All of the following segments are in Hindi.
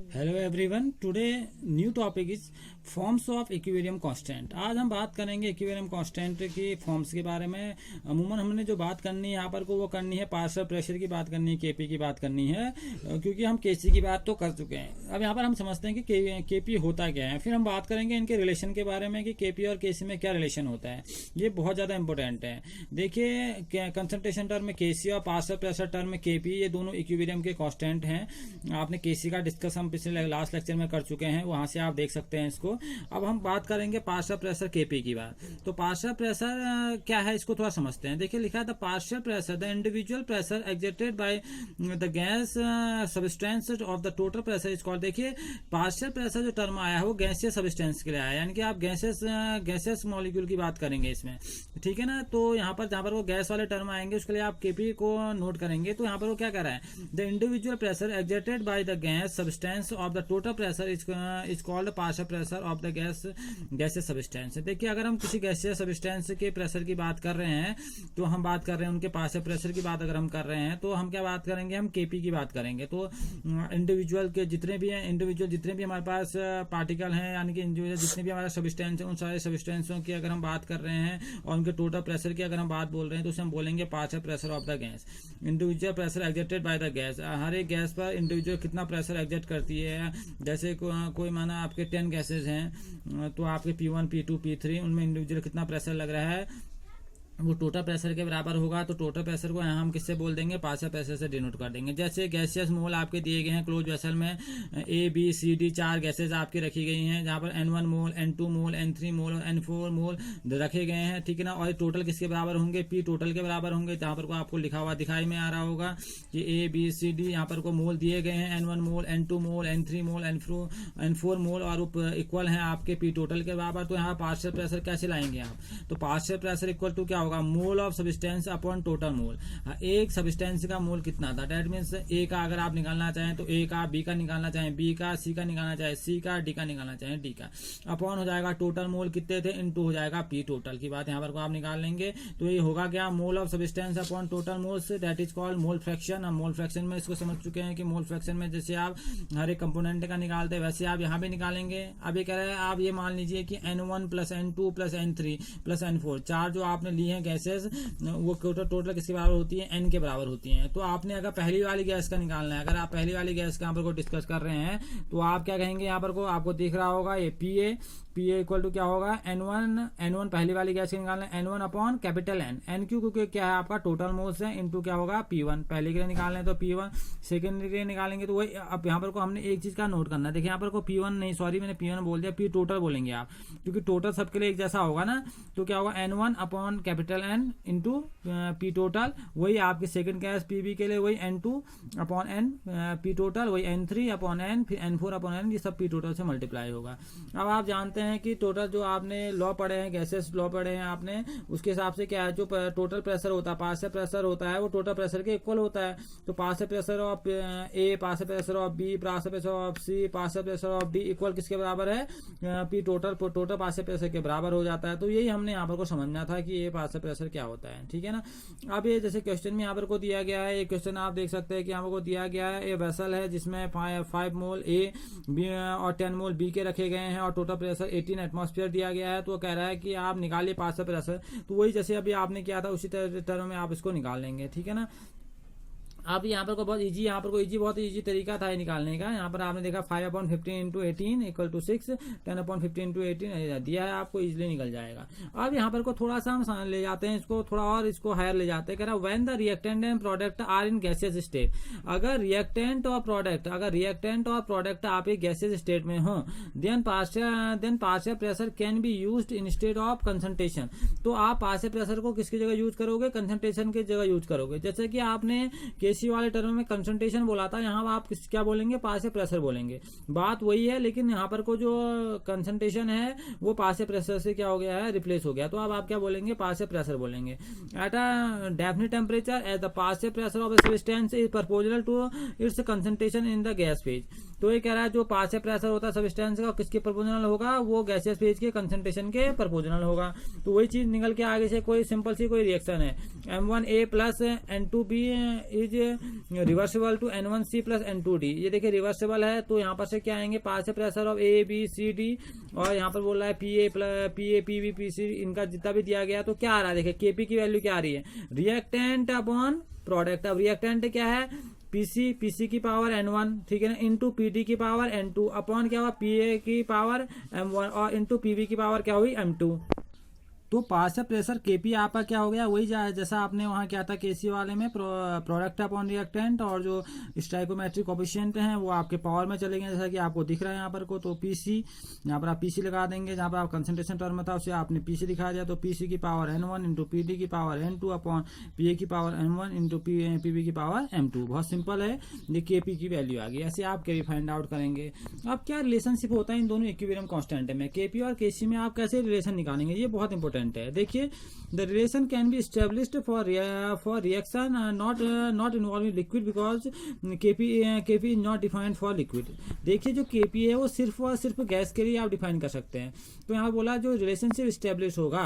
Hello everyone, today new topic is forms of equilibrium constant. आज हम बात करेंगे इक्विलिब्रियम कांस्टेंट की फॉर्म्स के बारे में। अमूमन हमने जो बात करनी है यहाँ पर को वो करनी है, पार्शियल प्रेशर की बात करनी है, केपी की बात करनी है, क्योंकि हम केसी की बात तो कर चुके हैं। अब यहाँ पर हम समझते हैं कि केपी होता क्या है, फिर हम बात करेंगे इनके रिलेशन के बारे में कि केपी और केसी में क्या रिलेशन होता है। ये बहुत ज़्यादा इंपॉर्टेंट है। देखिए, कंसंट्रेशन टर्म में केसी और पार्शियल प्रेशर टर्म में केपी, ये दोनों इक्विलिब्रियम के कांस्टेंट हैं। आपने केसी का डिस्कस हम पिछले लास्ट लेक्चर में कर चुके हैं, वहां से आप देख सकते हैं इसको। अब हम बात करेंगे पार्शियल प्रेशर केपी की बात। तो पार्शियल प्रेशर क्या है, इसको थोड़ा समझते हैं। देखिए, लिखा है the partial pressure the individual pressure exerted by the gas substance of the total pressure is called. देखिए, पार्शियल प्रेशर जो टर्म आया है वो गैसीय सब्सटेंस के लिए आया है, यानी कि आप गैसेस मॉलिक्यूल की बात करेंगे इसमें, ठीक है ना। तो यहाँ पर जहां पर वो गैस वाले टर्म आएंगे उसके लिए आप केपी को नोट करेंगे। तो यहाँ पर वो क्या कर रहा है, the individual pressure exerted by the gas substance of the total pressure is called partial pressure of the गैसीय सब्सटेंस। देखिए, अगर हम किसी गैसीय सब्सटेंस के प्रेशर की बात कर रहे हैं तो हम बात कर रहे हैं उनके पार्शियल प्रेशर की बात अगर हम कर रहे हैं तो हम क्या बात करेंगे, हम केपी की बात करेंगे। तो इंडिविजुअल के जितने भी हैं, इंडिविजुअल जितने भी हमारे पास पार्टिकल हैं, यानी कि इंडिविजुअल जितने भी हमारे सब्सटेंस हैं, उन सारे सब्सटेंसों की अगर हम बात कर रहे हैं और उनके टोटल प्रेशर की अगर हम बात बोल रहे हैं तो उसे हम बोलेंगे partial pressure of the gas. Individual pressure exerted by the gas, हर एक गैस पर इंडिविजुअल कितना प्रेशर एक्सर्ट करती है। जैसे कोई माना आपके 10 गैसेज हैं तो आपके P1 P2 P3 उनमें इंडिविजुअल कितना प्रेशर लग रहा है वो टोटल प्रेशर के बराबर होगा। तो टोटल प्रेशर को यहाँ हम किससे बोल देंगे, पार्शियल प्रेशर से डिनोट कर देंगे। जैसे गैसियस मोल आपके दिए गए हैं क्लोज वेसल में, A B C D 4 gases आपकी रखी गई हैं, जहाँ पर N1 मोल, N2 मोल, N3 मोल और N4 मोल रखे गए हैं, ठीक है ना। और टोटल किसके बराबर होंगे, पी टोटल के बराबर होंगे। जहाँ पर को आपको लिखा हुआ दिखाई में आ रहा होगा कि ए बी सी डी, यहाँ पर को मोल दिए गए हैं, N1 मोल, N2 मोल, N3 मोल, N4 मोल और इक्वल है आपके पी टोटल के बराबर। तो यहाँ पार्शियल प्रेशर कैसे लाएंगे आप, तो पार्शियल प्रेशर इक्वल टू क्या होगा, mole of substance upon total mole. एक सब्सटेंस का मोल कितना था, डेट मीन्स ए का अगर आप निकालना चाहें तो ए का, बी का निकालना चाहें बी का, सी का निकालना चाहें सी का, डी का निकालना चाहें डी का, अपॉन हो जाएगा टोटल मोल कितने थे, इनटू हो जाएगा पी टोटल की बात यहाँ पर को आप निकाल लेंगे। तो ये होगा क्या, mole of substance upon total moles, that is called mole fraction. हम मोल फ्रैक्शन में इसको समझ चुके हैं कि मोल फ्रैक्शन में जैसे आप हर एक कंपोनेंट का निकालते हैं वैसे आप यहाँ भी निकालेंगे। अब ये कह रहे हैं, आप ये मान लीजिए कि N1 plus N2 plus N3 plus N4 चार जो आपने ली है गैसेस, वो टोटल किसके बराबर होती है, एन के बराबर होती है। तो आपने अगर पहली वाली गैस का निकालना है, अगर आप पहली वाली गैस का यहाँ पर को डिस्कस कर रहे हैं तो आप क्या कहेंगे, यहाँ पर को आपको दिख रहा होगा ये पी ए इक्वल टू क्या होगा, N1 पहली वाली गैस के निकालना है N1 upon capital N Q, क्योंकि क्या है आपका टोटल मोल्स है, इनटू क्या होगा P1। पहले के लिए निकालना है तो P1, सेकंड के लिए निकालेंगे तो वही। अब यहाँ पर को हमने एक चीज का नोट करना है, देखिए यहाँ पर को P1 नहीं, सॉरी मैंने P1 बोल दिया, P टोटल बोलेंगे आप, क्योंकि टोटल सबके लिए एक जैसा होगा ना। तो क्या होगा, N1 upon capital N into P total, वही आपकी सेकंड गैस पीबी के लिए वही N2 upon N P total, वही N3 अपॉन N, फिर N4 अपॉन N, ये सब पी टोटल से मल्टीप्लाई होगा। अब आप जानते हैं कि टोटल जो आपने लॉ पढ़े हैं, गैसेस लॉ पढ़े हैं आपने, उसके हिसाब से क्या है, जो टोटल प्रेशर होता है, पार्शियल प्रेशर होता है, वो टोटल प्रेशर के इक्वल होता है। तो partial pressure of A, partial pressure of B, partial pressure of C, partial pressure of D equal किसके बराबर है, पी टोटल पार्शियल प्रेशर के बराबर हो जाता है। तो यही हमने यहाँ पर को समझना था कि ये पार्शियल प्रेशर क्या होता है, ठीक है ना। अब ये जैसे क्वेश्चन में यहाँ पर को दिया गया है, ये क्वेश्चन आप देख सकते हैं कि यहाँ पर को दिया गया है, ये वेसल है जिसमें 5 मोल ए बी और 10 मोल बी के रखे गए हैं और टोटल प्रेशर 18 एटमॉस्फेयर दिया गया है। तो कह रहा है कि आप निकालिए पार्शियल प्रेशर, तो वही जैसे अभी आपने किया था उसी टर्म में आप इसको निकाल लेंगे, ठीक है ना। अब यहाँ पर को बहुत इजी, यहाँ पर को इजी, बहुत इजी तरीका था ये निकालने का। यहाँ पर आपने देखा 5/15 इंटू 18 इक्वल टू 6, 10/15 इंटू 18 दिया है आपको, इजिली निकल जाएगा। अब यहाँ पर को थोड़ा सा हम ले जाते हैं इसको, थोड़ा और इसको हायर ले जाते हैं। कह रहा when the reactant and product are in gaseous state, अगर रिएक्टेंट और प्रोडक्ट आप एक गैसियस स्टेट में हो, then partial pressure can be used instead of concentration. तो आप पार्शियल प्रेशर को किसकी जगह यूज करोगे, कंसंट्रेशन की जगह यूज करोगे। जैसे कि आपने केसी वाले टर्म में कंसंट्रेशन बोला था, यहाँ आप क्या बोलेंगे, पार्शियल प्रेशर बोलेंगे। बात वही है, लेकिन यहाँ पर को जो कंसंट्रेशन है वो पार्शियल प्रेशर से क्या हो गया है, रिप्लेस हो गया। तो अब आप क्या बोलेंगे, पार्शियल प्रेशर बोलेंगे। At a definite temperature as the partial pressure of a substance is proportional to its concentration in the gas phase. तो ये कह रहा है जो पार्शियल प्रेशर होता है सब्सटेंस का किसके प्रोपोर्शनल होगा, वो गैसियस फेज के कंसंट्रेशन के प्रोपोर्शनल होगा। तो वही चीज निकल के आगे से कोई सिंपल सी कोई रिएक्शन है, M1A plus N2B is reversible to N1C plus N2D। ये देखिए रिवर्सिबल है, तो यहाँ पर से क्या आएंगे, partial pressure of A B C D, और यहाँ पर बोल रहा है PA PB PC, इनका जितना भी दिया गया तो क्या आ रहा है, देखिए KP की वैल्यू क्या आ रही है, रिएक्टेंट अपॉन प्रोडक्ट। अब रिएक्टेंट क्या है, पीसी की पावर N1, ठीक है ना, इंटू पीडी की पावर N2 अपॉन क्या हुआ, PA की पावर M1 और इंटू PB की पावर क्या हुई, M2। तो पार्शियल प्रेशर केपी आपका क्या हो गया, वही जैसा आपने वहाँ क्या था केसी वाले में, प्रोडक्ट अपॉन रिएक्टेंट, और जो स्टाइकोमेट्रिक कोफिशिएंट हैं वो आपके पावर में चले गए, जैसा कि आपको दिख रहा है यहाँ पर को। तो पीसी, यहाँ पर आप पीसी लगा देंगे, जहाँ पर आप कंसंट्रेशन टर्म था उसे आपने पीसी दिखा दिया, तो पीसी की पावर N1 इंटू पीडी की पावर N2 अपॉन PA की पावर M1 इंटू PB की पावर M2। बहुत सिंपल है, ये केपी की वैल्यू आ गई। ऐसे आप केपी फाइंड आउट करेंगे। अब क्या रिलेशनशिप होता है इन दोनों इक्विलिब्रियम कांस्टेंट में, केपी और केसी में आप कैसे रिलेशन निकालेंगे, ये बहुत इंपॉर्टेंट है। देखिए the relation can be established for reaction not involving liquid because KP is not defined for liquid. देखिए जो केपी है वो सिर्फ और सिर्फ गैस के लिए आप डिफाइन कर सकते हैं। तो यहाँ बोला जो रिलेशनशिप एस्टेब्लिश होगा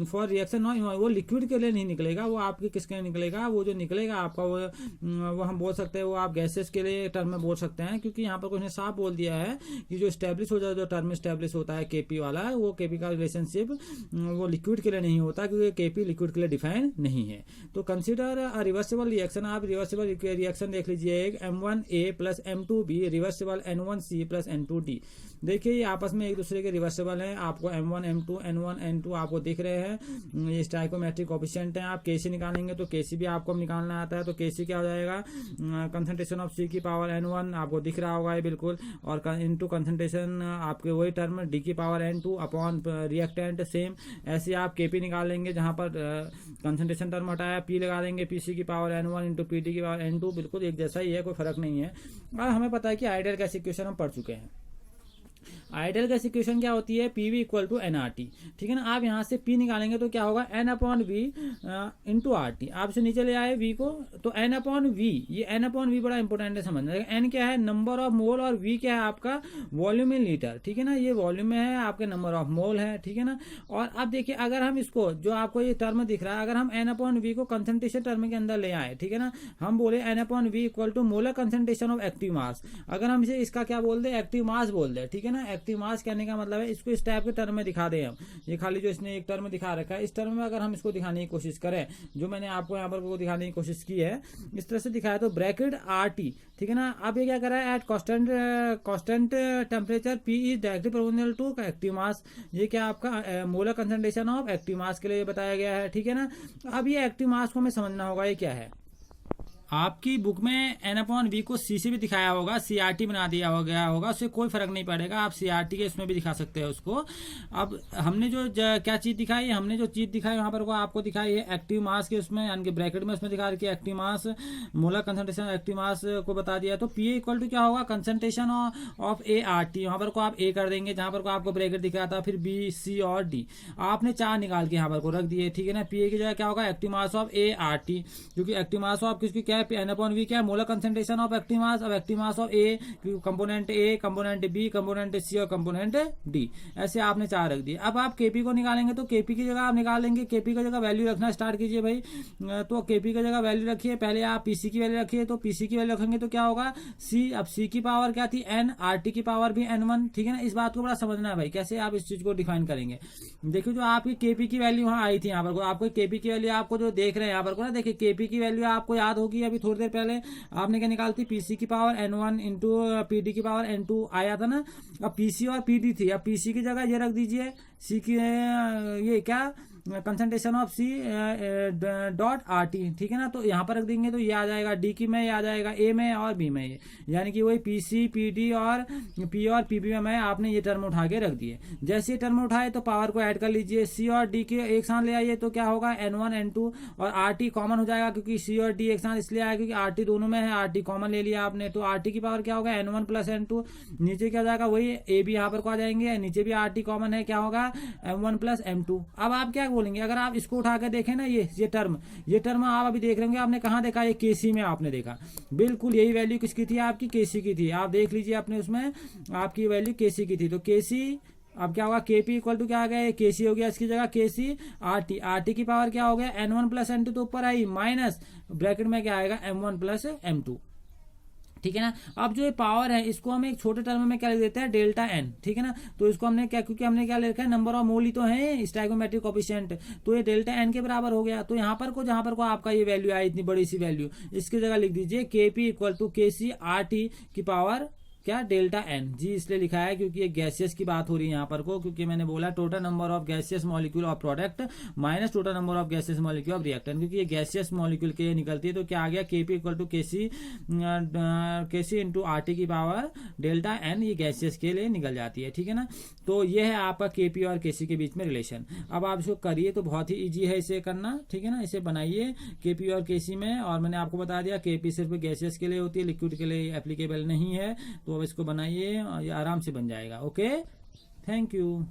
फॉर रिएक्शन नॉट, वो लिक्विड के लिए नहीं निकलेगा, वो आपके किसके लिए निकलेगा, वो जो निकलेगा आपका वो हम बोल सकते हैं वो आप गैसेस के लिए टर्म में बोल सकते हैं, क्योंकि यहाँ पर कुछ ने साफ बोल दिया है कि जो एस्टेब्लिश हो जाए, जो टर्म एस्टेब्लिश होता है केपी वाला, वो केपी का रिलेशनशिप वो लिक्विड के लिए नहीं होता, क्योंकि केपी लिक्विड के लिए डिफाइन नहीं है। तो कंसीडर अ रिवर्सिबल रिएक्शन, आप रिवर्सिबल रिएक्शन देख लीजिए, एक M1A plus M2B reversible N1C plus N2D। देखिए ये आपस में एक दूसरे के रिवर्सिबल हैं, आपको M1 M2 N1 N2 आपको दिख रहे हैं, ये स्टाइकोमेट्रिक कोफिशिएंट हैं। आप केसी निकालेंगे तो केसी भी आपको निकालना आता है, तो केसी क्या हो जाएगा, कंसंट्रेशन ऑफ C की पावर N1 आपको दिख रहा होगा ये बिल्कुल, और इनटू कंसंट्रेशन आपके वही टर्म D की power N2 upon reactant same. ऐसे आप केपी निकालेंगे, जहां पर कंसंट्रेशन टर्म हटाया, P लगा देंगे, पीसी की पावर N1 इंटू पीडी की पावर N2, बिल्कुल एक जैसा ही है, कोई फर्क नहीं है। और हमें पता है कि आइडियल गैस इक्वेशन हम पढ़ चुके हैं। आइडियल गैस इक्वेशन क्या होती है, PV इक्वल टू NRT, ठीक है ना। आप यहाँ से P निकालेंगे तो क्या होगा, N upon V into RT। आप से नीचे ले आए V को, तो N अपॉन V, ये N अपॉन V बड़ा इंपॉर्टेंट है समझना। N क्या है, नंबर ऑफ मोल, और V क्या है आपका वॉल्यूम इन लीटर, ठीक है ना। ये वॉल्यूम में है, आपके नंबर ऑफ मोल है, ठीक है ना। और अब देखिए अगर हम इसको, जो आपको ये टर्म दिख रहा है, अगर हम N अपॉन V को कंसंट्रेशन टर्म के अंदर ले आए, ठीक है ना, हम बोले N upon V equal to molar concentration of active mass. अगर हम इसे इसका क्या बोल दे, एक्टिव मास बोल दे, ठीक है ना। एक्टिव मास कहने का मतलब है इसको इस टाइप के टर्म में दिखा दे हम, ये खाली जो इसने एक टर्म दिखा रखा है, इस टर्म में अगर हम इसको दिखाने की कोशिश करें, जो मैंने आपको यहाँ पर दिखाने की कोशिश की है, इस तरह से दिखाया, तो ब्रैकेट RT, ठीक है ना। अब ये क्या कर रहा है, at constant temperature P is directly proportional to active mass. ये क्या आपका molar concentration of active mass के लिए बताया गया है, ठीक है ना। अब ये एक्टिव मास को हमें समझना होगा ये क्या है। आपकी बुक में N अपॉन V को C से भी दिखाया होगा, CRT बना दिया हो गया होगा, उससे कोई फर्क नहीं पड़ेगा, आप CRT के इसमें भी दिखा सकते हैं उसको। अब हमने जो क्या चीज दिखाई, हमने जो चीज दिखाई यहाँ पर को आपको दिखाई है एक्टिव मास के उसमें, यानी कि ब्रैकेट में उसमें दिखा रखी है active mass, molar concentration active mass को बता दिया। तो PA इक्वल टू क्या होगा, कंसंट्रेशन ऑफ ART, यहाँ पर को आप A कर देंगे, जहाँ पर को आपको ब्रैकेट दिख रहा था, फिर B C और D आपने 4 निकाल के यहाँ पर को रख दिए, ठीक है ना। PA की जगह क्या होगा, एक्टिव मास ऑफ ART, क्योंकि एक्टिव मास ऑफ किसकी क्या है, N अपॉन V क्या है, molar concentration of active mass, of active mass of A, component A, component B, component C और कंपोनेंट D। ऐसे आपने 4 रख दिए। अब आप KP को निकालेंगे, तो KP की जगह आप निकालेंगे, KP की जगह वैल्यू रखना स्टार्ट कीजिए भाई। तो KP की जगह वैल्यू रखिए, पहले आप PC की वैल्यू रखिए, तो PC की वैल्यू रखेंगे तो क्या होगा, C। अब C की पावर क्या थी, N, RT की पावर भी N1, ठीक है ना। इस बात को बड़ा समझना है भाई, कैसे आप इस चीज को डिफाइन करेंगे। देखिए जो आपकी KP की वैल्यू वहां आई थी, यहाँ पर आपको KP की वैल्यू आपको जो देख रहे हैं यहाँ पर को ना, देखिए KP की वैल्यू आपको याद होगी, अभी थोड़ी देर पहले आपने क्या निकालती, PC की पावर N1 इंटू PD की पावर N2 आया था ना। अब PC और PD थी, अब PC की जगह ये रख दीजिए, C की ये क्या concentration of C dot RT, ठीक है ना। तो यहाँ पर रख देंगे तो ये आ जाएगा D की में, ये आ जाएगा A में और B में, ये यानी कि वही PC PD और P और PB में आपने ये टर्म उठा के रख दिए। जैसे टर्म उठाए तो पावर को ऐड कर लीजिए, C और D के एक साथ ले आइए, तो क्या होगा N1 N2 और RT कॉमन हो जाएगा, क्योंकि C और D एक साथ इसलिए आएगा क्योंकि RT दोनों में है, RT कॉमन ले लिया आपने, तो RT की पावर क्या होगा, N1 प्लस N2। नीचे क्या जाएगा, वही A भी यहाँ पर को आ जाएंगे, नीचे भी RT कॉमन है, क्या होगा M1 प्लस M2। अब आप क्या बोलेंगे, अगर आप इसको उठा कर देखें ना, ये टर्म आप अभी देख रहे होंगे, आपने कहाँ देखा, ये केसी में आपने देखा, बिल्कुल यही वैल्यू किसकी थी, आपकी केसी की थी। आप देख लीजिए अपने उसमें आपकी वैल्यू केसी की थी, तो केसी अब क्या होगा, केपी इक्वल टू क्या आ गया, केसी हो गया, इसकी जगह केसी आरटी की पावर क्या हो गया, N1 प्लस N2 तो ऊपर आई, माइनस ब्रैकेट में क्या आएगा, M1 प्लस M2, ठीक है ना। अब जो ये पावर है इसको हम एक छोटे टर्म में क्या लिख देते हैं, डेल्टा एन, ठीक है ना। तो इसको हमने क्या, क्योंकि हमने क्या ले रखा है, नंबर ऑफ मोल ही तो है स्टैइकोमेट्रिक कोएफिशिएंट, तो ये डेल्टा एन के बराबर हो गया। तो यहाँ पर को जहां पर को आपका ये वैल्यू आई, इतनी बड़ी सी वैल्यू, इसकी जगह लिख दीजिए KP equal to KC R T की पावर क्या, डेल्टा एन जी, इसलिए लिखा है क्योंकि ये गैसियस की बात हो रही है यहाँ पर को, क्योंकि मैंने बोला total number of gaseous molecule of product minus total number of gaseous molecule of reactant, क्योंकि ये गैसियस मॉलिक्यूल के निकलती है। तो क्या आ गया, KP equal to KC into R T की पावर डेल्टा एन, ये गैसियस के लिए निकल जाती है, ठीक है ना। तो ये है आपका केपी और केसी के बीच में रिलेशन। अब आप इसको करिए तो बहुत ही ईजी है इसे करना, ठीक है ना। इसे बनाइए केपी और केसी में, और मैंने आपको बता दिया केपी सिर्फ गैसियस के लिए होती है, लिक्विड के लिए एप्लीकेबल नहीं है। तो अब इसको बनाइए, ये आराम से बन जाएगा। Okay, thank you.